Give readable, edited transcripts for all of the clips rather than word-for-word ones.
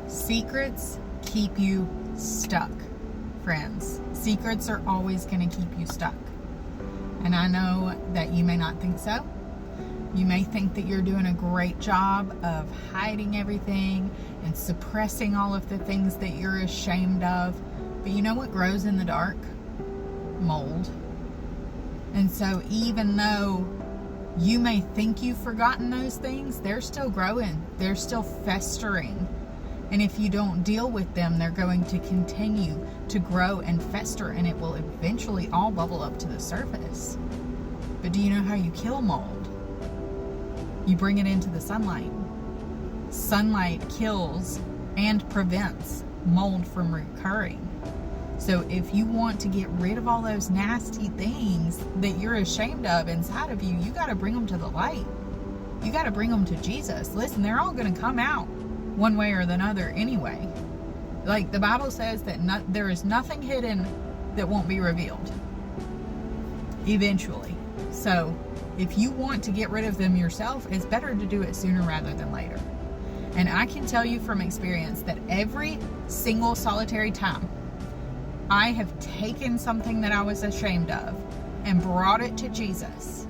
Secrets keep you stuck, friends. Secrets are always going to keep you stuck. And I know that you may not think so. You may think that you're doing a great job of hiding everything and suppressing all of the things that you're ashamed of. But you know what grows in the dark? Mold. And so even though you may think you've forgotten those things, they're still growing. They're still festering. And if you don't deal with them, they're going to continue to grow and fester, and it will eventually all bubble up to the surface. But do you know how you kill mold? You bring it into the sunlight. Sunlight kills and prevents mold from recurring. So if you want to get rid of all those nasty things that you're ashamed of inside of you, you got to bring them to the light. You got to bring them to Jesus. Listen, they're all going to come out one way or another anyway. Like the Bible says that there is nothing hidden that won't be revealed eventually. So if you want to get rid of them yourself, it's better to do it sooner rather than later. And I can tell you from experience that every single solitary time I have taken something that I was ashamed of and brought it to Jesus,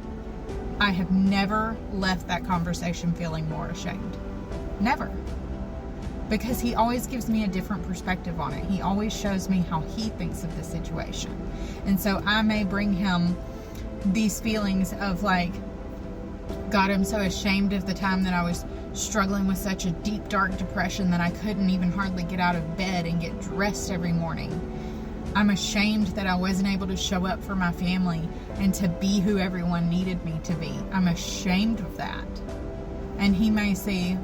I have never left that conversation feeling more ashamed. Never. Because he always gives me a different perspective on it. He always shows me how he thinks of the situation. And so I may bring him these feelings of like, God, I'm so ashamed of the time that I was struggling with such a deep, dark depression that I couldn't even hardly get out of bed and get dressed every morning. I'm ashamed that I wasn't able to show up for my family and to be who everyone needed me to be. I'm ashamed of that. And he may say,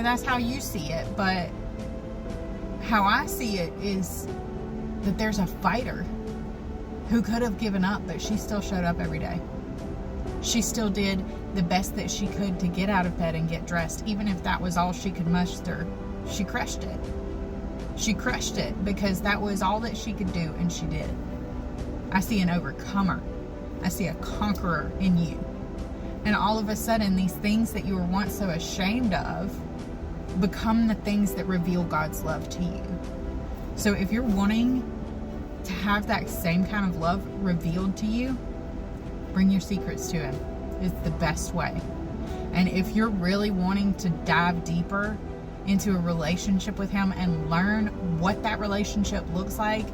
that's how you see it, but how I see it is that there's a fighter who could have given up, but she still showed up every day. She still did the best that she could to get out of bed and get dressed. Even if that was all she could muster, she crushed it. She crushed it because that was all that she could do, and she did. I see an overcomer. I see a conqueror in you. And all of a sudden, these things that you were once so ashamed of become the things that reveal God's love to you. So if you're wanting to have that same kind of love revealed to you, bring your secrets to him. It's the best way. And if you're really wanting to dive deeper into a relationship with him and learn what that relationship looks like,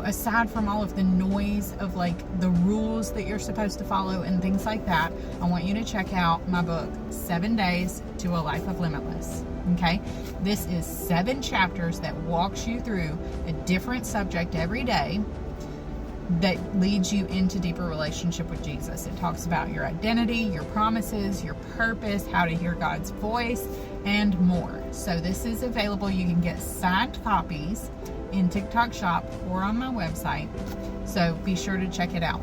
aside from all of the noise of like the rules that you're supposed to follow and things like that, I want you to check out my book, 7 Days to a Life of Limitless. Okay? This is 7 chapters that walks you through a different subject every day that leads you into deeper relationship with Jesus. It talks about your identity, your promises, your purpose, how to hear God's voice, and more. So this is available. You can get signed copies in TikTok Shop or on my website. So be sure to check it out.